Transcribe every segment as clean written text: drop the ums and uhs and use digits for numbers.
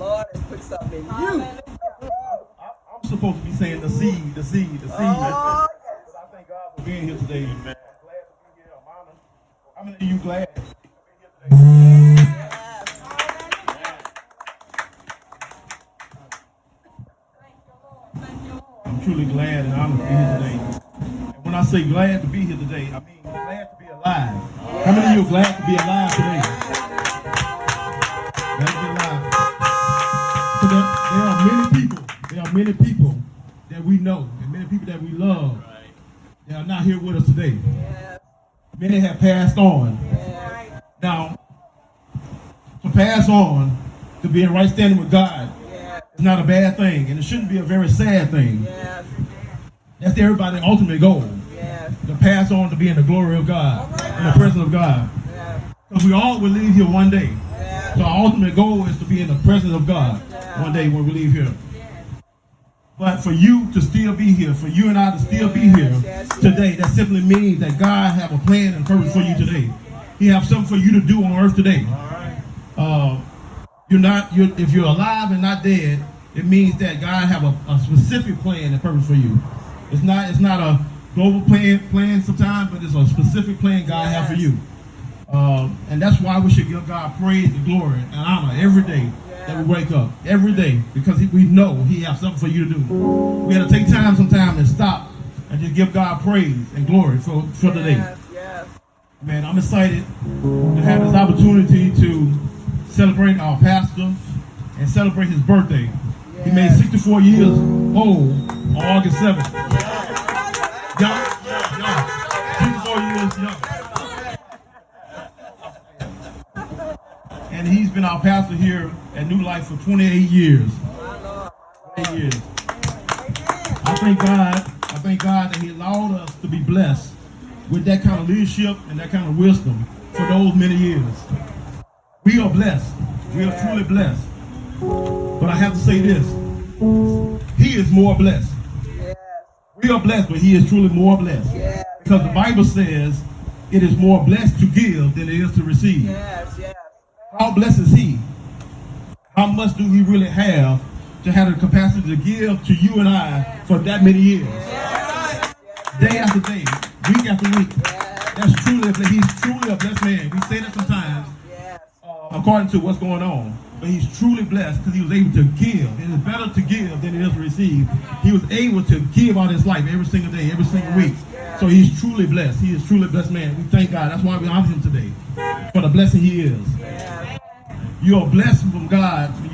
Lord has put something in you. I'm supposed to be saying the seed, the seed, the seed. Oh, But I thank God for being here today. I'm glad to be here. I'm honored. How many of you glad to be here today? I'm truly glad and honored to be here today. And when I say glad to be here today, I mean glad to be alive. How many of you are glad to be alive today? Glad to be alive. So there are many people that we know and many people that we love that are not here with us today. Many have passed on. Now, to pass on, to be in right standing with God, is not a bad thing, and it shouldn't be a very sad thing. That's everybody's ultimate goal, to pass on to be in the glory of God, in the presence of God. Because we all will leave here one day. So our ultimate goal is to be in the presence of God one day when we leave here. But for you to still be here, for you and I to still be here today, that simply means that God have a plan and purpose for you today. He have something for you to do on earth today. If you're alive and not dead, it means that God have a specific plan and purpose for you. It's not a global plan sometimes, but it's a specific plan God have for you. And that's why we should give God praise and glory and honor every day that we wake up. Every day, because we know He has something for you to do. We have to take time sometime and stop and just give God praise and glory for the day. Man, I'm excited to have this opportunity to celebrate our pastor and celebrate his birthday. He made 64 years old on August 7th. Young, 64 years young. And he's been our pastor here at New Life for 28 years. 28 years. I thank God that He allowed us to be blessed with that kind of leadership and that kind of wisdom for those many years. We are blessed. We are truly blessed. But I have to say this. He is more blessed. We are blessed, but He is truly more blessed. Because the Bible says it is more blessed to give than it is to receive. How blessed is He? How much do He really have to have the capacity to give to you and I for that many years? Day after day, week after week. That's truly, He's truly a blessed man. We say that sometimes according to what's going on. But he's truly blessed because he was able to give. It is better to give than it is to receive. He was able to give out his life every single day, every single week. So he's truly blessed. He is truly a blessed man. We thank God. That's why we honor him today for the blessing he is. You are blessed from God when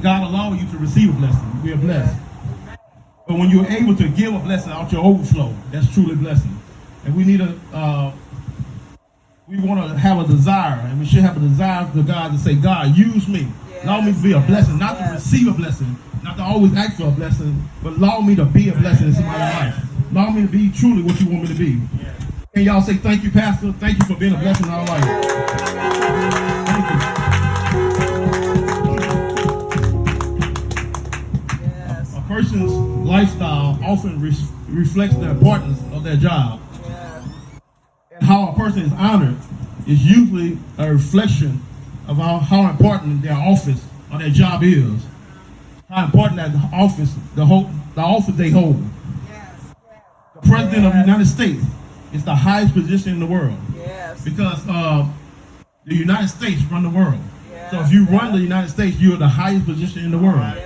God allows you to receive a blessing. We are blessed. But when you're able to give a blessing out your overflow, that's truly blessing. And we want to have a desire, and we should have a desire for God to say, God, use me. Allow me to be a blessing, not to receive a blessing, not to always ask for a blessing, but allow me to be a blessing in somebody's life. Allow me to be truly what you want me to be. Can y'all say thank you, Pastor? Thank you for being a blessing in our life. Thank you. A person's lifestyle often reflects the importance of their job. And how a person is honored is usually a reflection of how important their office or their job is. How important that office, the office they hold. The President of the United States is the highest position in the world. Because the United States run the world. So if you run the United States, you're the highest position in the world.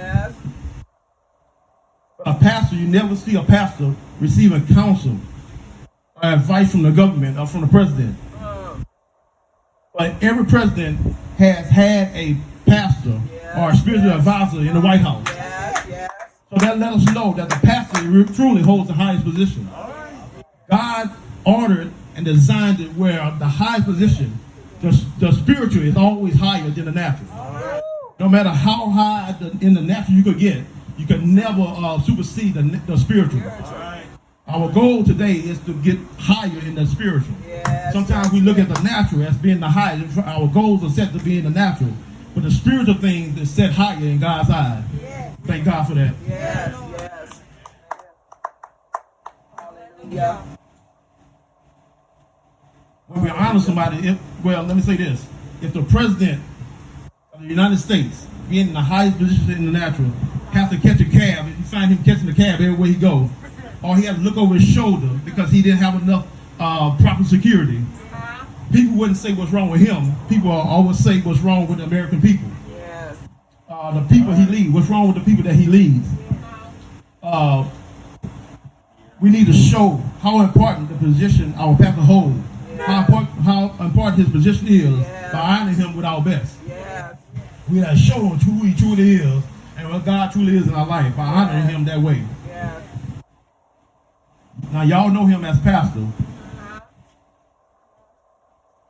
A pastor, you never see a pastor receiving counsel or advice from the government or from the president. But every president has had a pastor or a spiritual advisor in the White House. So that let us know that the pastor truly holds the highest position. God ordered and designed it where the highest position, the spiritual, is always higher than the natural. No matter how high in the natural you could get, you could never supersede the spiritual. Our goal today is to get higher in the spiritual. Sometimes we look at the natural as being the highest. Our goals are set to be in the natural. But the spiritual things is set higher in God's eyes. Thank God for that. When we honor somebody, let me say this. If the President of the United States, being in the highest position in the natural, have to catch a cab. You find him catching the cab everywhere he goes. Or he had to look over his shoulder because he didn't have enough proper security. People wouldn't say what's wrong with him. People always say what's wrong with the American people. Yes. The people he leads. What's wrong with the people that he leads? We need to show how important the position our pastor holds. Yeah. How important his position is by honoring him with our best. Yes. We got to show him who he truly is and what God truly is in our life by honoring him that way. Yes. Now y'all know him as pastor,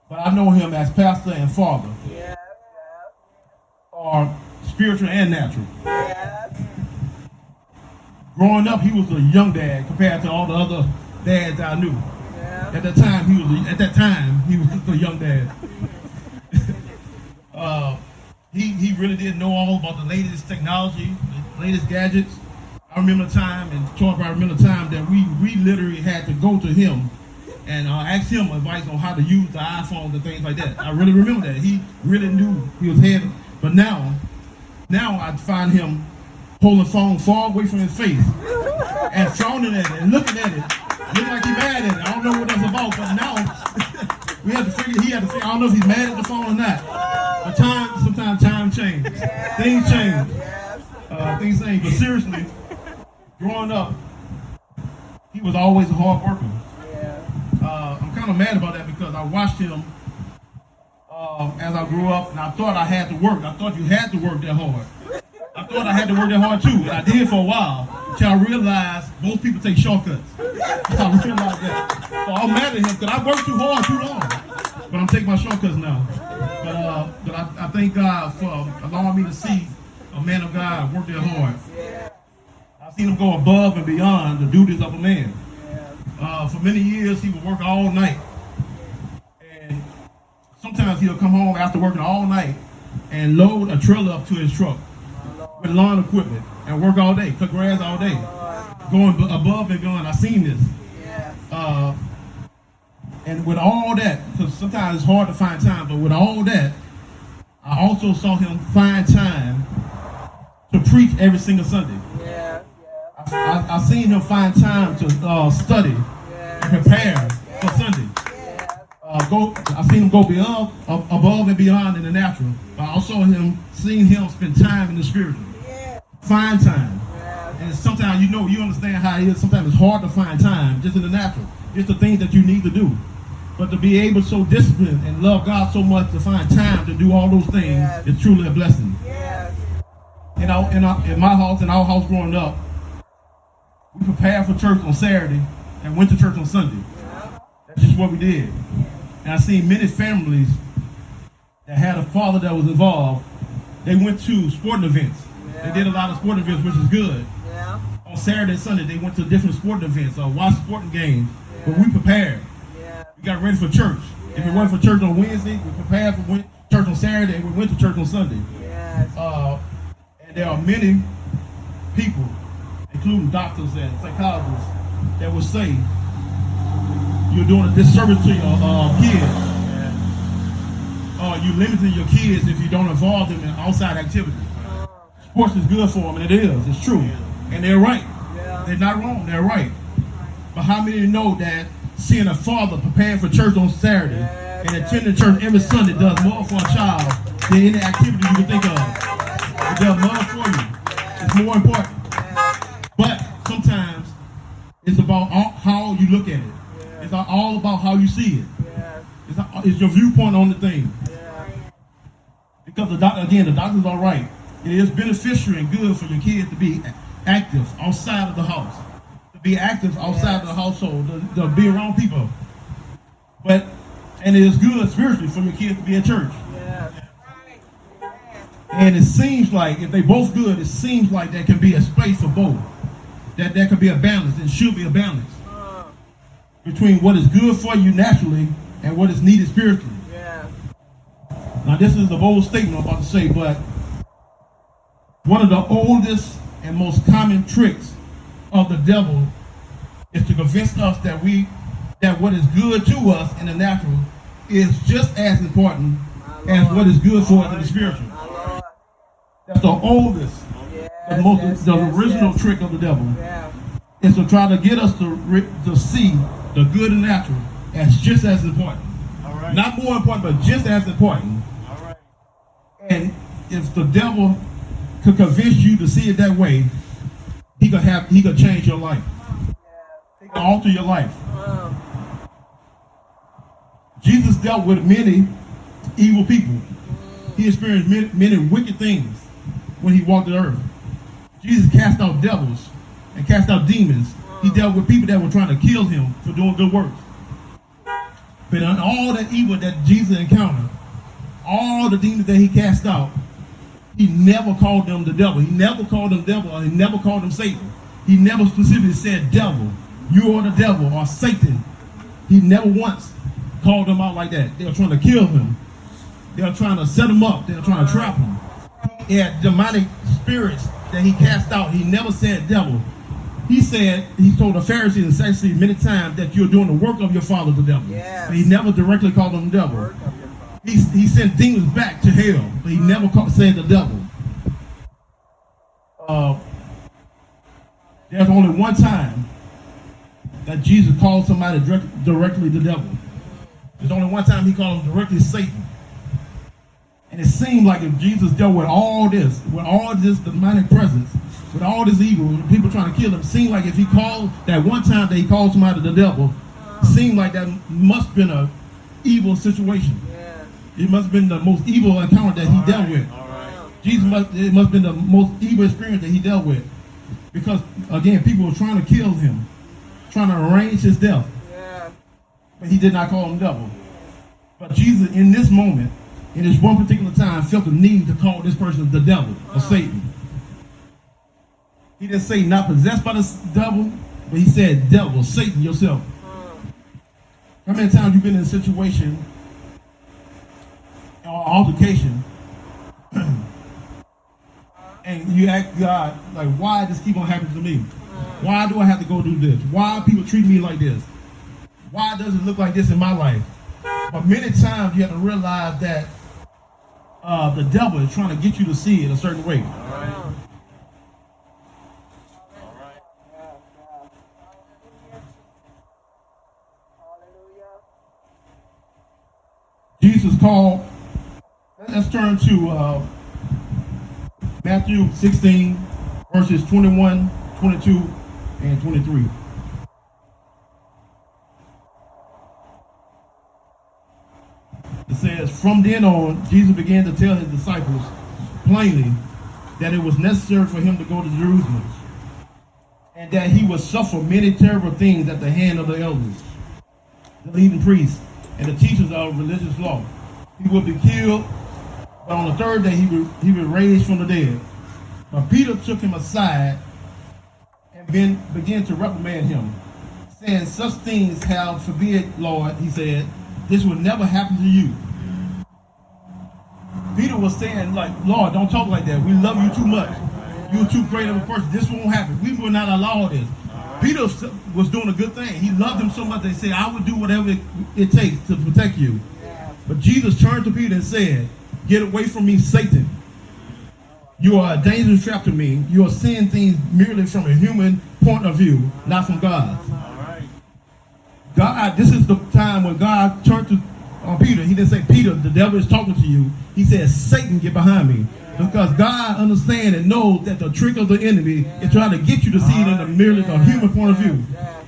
but I know him as pastor and father, yes. or spiritual and natural. Yes. Growing up, he was a young dad compared to all the other dads I knew. Yeah. At that time, he was just a young dad. He really didn't know all about the latest technology, the latest gadgets. I remember the time, and Troy probably remember the time that we literally had to go to him and ask him advice on how to use the iPhones and things like that. I really remember that. He really knew he was head. But now I find him holding the phone far away from his face and frowning at it and looking at it. Looking like he's mad at it. I don't know what that's about, but now he had to figure, I don't know if he's mad at the phone or not. But sometimes time changes. Things change. Things change. But seriously, growing up, he was always a hard worker. I'm kind of mad about that because I watched him as I grew up, and I thought I had to work. I thought you had to work that hard. I thought I had to work that hard too, and I did for a while until I realized most people take shortcuts. I realized that. So I'm mad at him because I worked too hard too long, but I'm taking my shortcuts now. But I thank God for allowing me to see a man of God work that hard. I've seen him go above and beyond the duties of a man. For many years, he would work all night. And sometimes he'll come home after working all night and load a trailer up to his truck with lawn equipment and work all day, cut grass all day, going above and beyond. I've seen this. And with all that, because sometimes it's hard to find time, but with all that, I also saw him find time to preach every single Sunday. I've seen him find time to study and prepare for Sunday. I've seen him go above and beyond in the natural. But I also seen him spend time in the spiritual. Find time. And sometimes you understand how it is. Sometimes it's hard to find time just in the natural. Just the things that you need to do. But to be able to so discipline and love God so much to find time to do all those things is truly a blessing. In my house, in our house growing up, we prepared for church on Saturday and went to church on Sunday. That's just what we did. And I've seen many families that had a father that was involved. They went to sporting events. They did a lot of sporting events, which is good. On Saturday and Sunday, they went to different sporting events or watched sporting games. But we prepared. We got ready for church. If we went for church on Wednesday, we prepared for church on Saturday, and we went to church on Sunday. And there are many people, including doctors and psychologists, that will say you're doing a disservice to your kids. You're limiting your kids if you don't involve them in outside activities. Sports is good for them, and it is. It's true. And they're right. They're not wrong. They're right. But how many know that seeing a father preparing for church on Saturday and attending church every Sunday does more for a child than any activity you can think of? It does more for you. It's more important. But sometimes it's about how you look at it. It's all about how you see it. It's your viewpoint on the thing. Because the doctor's all right. It is beneficial and good for your kids to be active outside of the house. To be active outside of the household. To be around people. And it is good spiritually for your kids to be in church. And it seems like, if they both good, it seems like there can be a space for both. That there could be a balance. It should be a balance between what is good for you naturally and what is needed spiritually. Now this is a bold statement I'm about to say, but one of the oldest and most common tricks of the devil is to convince us that what is good to us in the natural is just as important as what is good for us in the spiritual. That's the oldest, the original trick of the devil. Yeah. Is to try to get us to see the good and natural as just as important. All right. Not more important, but just as important. All right. And if the devil could convince you to see it that way, he could change your life. He could alter your life. Jesus dealt with many evil people. He experienced many wicked things when he walked the earth. Jesus cast out devils and cast out demons. He dealt with people that were trying to kill him for doing good works. But on all that evil that Jesus encountered, all the demons that he cast out, he never called them the devil. He never called them devil, or he never called them Satan. He never specifically said devil. You are the devil or Satan. He never once called them out like that. They were trying to kill him. They were trying to set him up. They were trying to trap him. He had demonic spirits that he cast out. He never said devil. He told the Pharisees and Sadducees many times that you're doing the work of your father, the devil. Yes. But he never directly called them devil. He sent demons back to hell, but he never said the devil. There's only one time that Jesus called somebody directly the devil. There's only one time he called him directly Satan. And it seemed like if Jesus dealt with all this demonic presence, with all this evil, with people trying to kill him, it seemed like if he called that one time that he called somebody the devil, it seemed like that must have been an evil situation. Yeah. It must have been the most evil encounter that he dealt with. It must have been the most evil experience that he dealt with. Because, again, people were trying to kill him, trying to arrange his death. Yeah. But he did not call him devil. But Jesus, in this moment, in this one particular time, felt the need to call this person the devil or Satan. He didn't say not possessed by the devil, but he said devil, Satan yourself. How many times you've been in a situation or altercation and you ask God, like, why does this keep on happening to me? Why do I have to go do this? Why are people treating me like this? Why does it look like this in my life? But many times you have to realize that the devil is trying to get you to see it a certain way. Jesus called, let's turn to Matthew 16, verses 21, 22, and 23. It says, from then on, Jesus began to tell his disciples plainly that it was necessary for him to go to Jerusalem, and that he would suffer many terrible things at the hand of the elders, the leading priests, and the teachers of religious law. He would be killed, but on the third day he would raise from the dead. But Peter took him aside and began to reprimand him, saying, such things have forbid, Lord, he said, this will never happen to you. Peter was saying, like, Lord, don't talk like that. We love you too much. You're too great of a person. This won't happen. We will not allow this. Peter was doing a good thing. He loved him so much they said, I would do whatever it takes to protect you. But Jesus turned to Peter and said, get away from me, Satan. You are a dangerous trap to me. You are seeing things merely from a human point of view, not from God. God, this is the time when God turned to Peter. He didn't say, Peter, the devil is talking to you. He said, Satan, get behind me. Because God understands and knows that the trick of the enemy is trying to get you to see it in a merely a human point of view.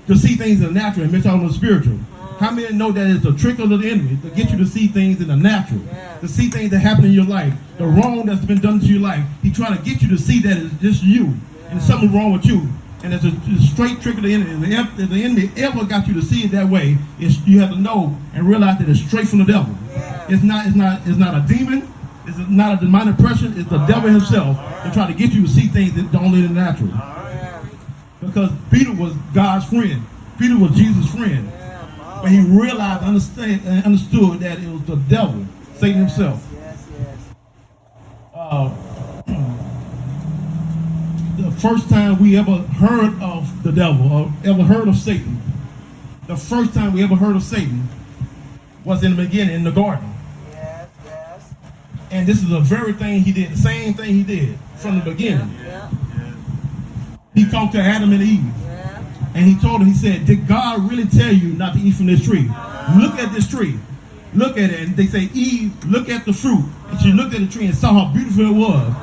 To see things in the natural and miss out on the spiritual. How many know that it's the trick of the enemy to get you to see things in the natural? To see things that happen in your life. The wrong that's been done to your life. He's trying to get you to see that it's just you. And something's wrong with you. And it's a straight trick of the enemy. If the enemy ever got you to see it that way, you have to know and realize that it's straight from the devil. It's not a demon. It's not a demonic oppression. It's the devil himself to try to get you to see things that don't live in the natural. Because Peter was God's friend. Peter was Jesus' friend. But he realized and understood that it was the devil, Satan himself. The first time we ever heard of the devil or ever heard of Satan, the first time we ever heard of Satan was in the beginning in the garden. And And this is the very thing he did, the same thing he did from the beginning. He talked to Adam and Eve. And he told them, he said, did God really tell you not to eat from this tree? Look at this tree. Look at it. And they say, Eve, look at the fruit. And she looked at the tree and saw how beautiful it was.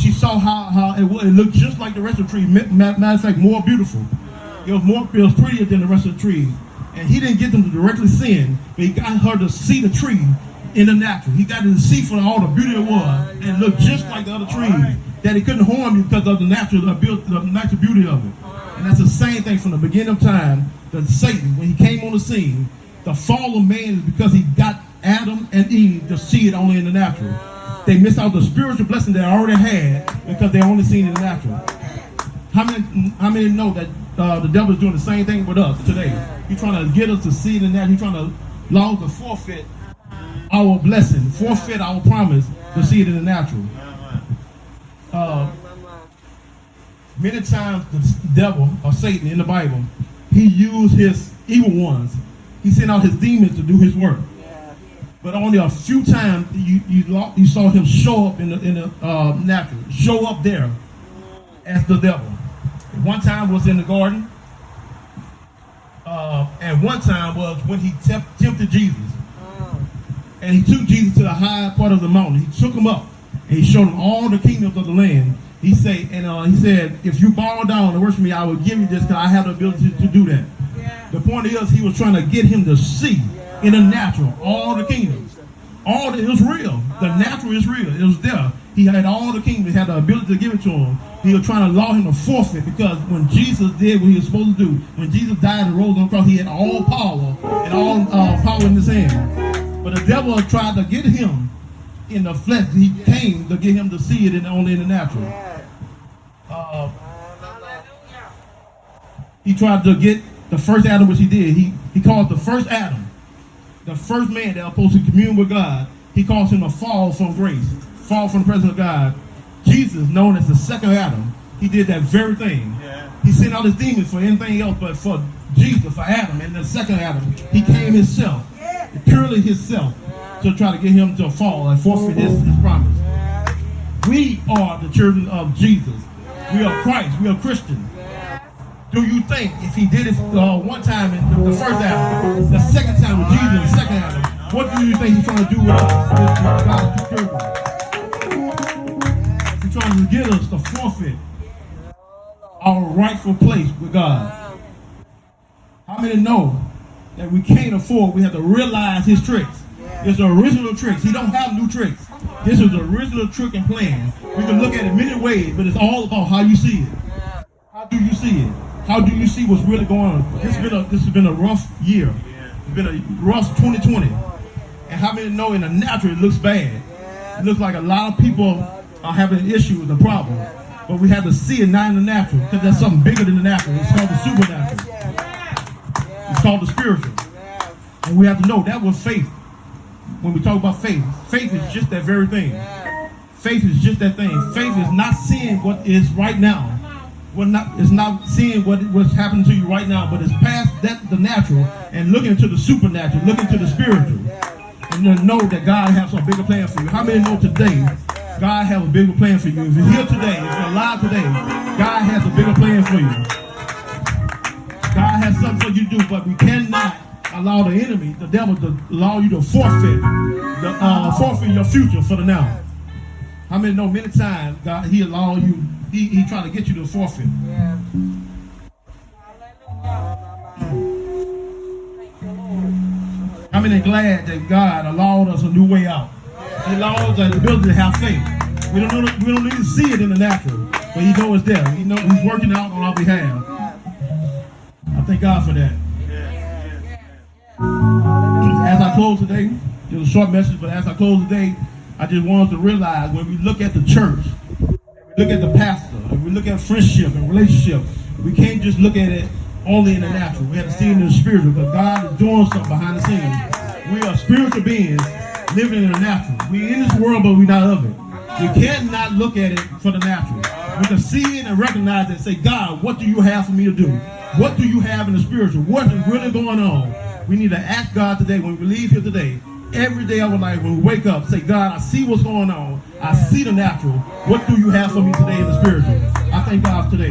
She saw how it was. It looked just like the rest of the tree. Matter of fact, more beautiful. It was prettier than the rest of the trees. And he didn't get them to directly sin, but he got her to see the tree in the natural. He got her to see for all the beauty it was, and it looked just like the other trees. That it couldn't harm you because of the natural beauty of it. And that's the same thing from the beginning of time. That Satan, when he came on the scene, the fall of man is because he got Adam and Eve to see it only in the natural. They missed out the spiritual blessing they already had because they only seen it in the natural. How many know that the devil is doing the same thing with us today? He's trying to get us to see it in that. He's trying to allow us to forfeit our blessing, forfeit our promise to see it in the natural. Many times the devil or Satan in the Bible, he used his evil ones. He sent out his demons to do his work. But only a few times you saw him show up in the natural, show up there as the devil. One time was in the garden, and one time was when he tempted Jesus. And he took Jesus to the high part of the mountain. He took him up, and he showed him all the kingdoms of the land. He said, if you bow down and worship me, I will give you this because I have the ability to do that. Yeah. The point is, he was trying to get him to see in the natural all the kingdoms. It was real. The natural is real. It was there. He had all the kingdoms. He had the ability to give it to him. He was trying to allow him to forfeit because when Jesus did what he was supposed to do, when Jesus died and rose on the cross, he had all power and all power in his hand. But the devil tried to get him in the flesh. He came to get him to see it only in the natural. He tried to get the first Adam, which he did. He called the first Adam, the first man that was supposed to commune with God. He calls him a fall from grace, fall from the presence of God. Jesus, known as the second Adam, he did that very thing. Yeah. He sent out his demons for anything else but for Jesus, for Adam, and the second Adam. He came himself, purely himself, to try to get him to fall and forfeit his promise. We are the children of Jesus. We are Christ. We are Christians. Do you think if he did it one time in the first Adam, the second time with Jesus, the second Adam, what do you think he's trying to do with us? He's trying to get us to forfeit our rightful place with God. How many know that we can't afford? We have to realize his tricks. It's the original tricks. He don't have new tricks. This is the original trick and plan. We can look at it many ways, but it's all about how you see it. How do you see it? How do you see what's really going on? This has been a rough year. It's been a rough 2020. And how many know in the natural it looks bad? It looks like a lot of people are having an issue with the problem. But we have to see it not in the natural, because there's something bigger than the natural. It's called the supernatural. It's called the spiritual. And we have to know that was faith. When we talk about faith, faith is just that very thing. Faith is just that thing. Faith is not seeing what is right now. It's not seeing what's happening to you right now, but it's past that, the natural, and looking into the supernatural, looking to the spiritual, and then know that God has a bigger plan for you. How many know today God has a bigger plan for you? If you're here today, if you're alive today, God has a bigger plan for you. God has something for you to do, but we cannot allow the enemy, the devil, to allow you to forfeit your future for the now. How many know many times God, he allow you, he trying to get you to forfeit. Yeah. How many glad that God allowed us a new way out? He allowed us the ability to have faith. We don't need to see it in the natural, but he knows it's there. He knows he's working out on our behalf. I thank God for that. As I close today, it was a short message, but as I close today, I just want us to realize when we look at the church, we look at the pastor, and we look at friendship and relationship, we can't just look at it only in the natural. We have to see it in the spiritual, because God is doing something behind the scenes. We are spiritual beings living in the natural. We're in this world, but we're not of it. We cannot look at it for the natural. We can see it and recognize it and say, God, what do you have for me to do? What do you have in the spiritual? What is really going on? We need to ask God today, when we leave here today, every day of our life, when we wake up, say, God, I see what's going on. I see the natural. What do you have for me today in the spiritual? I thank God today.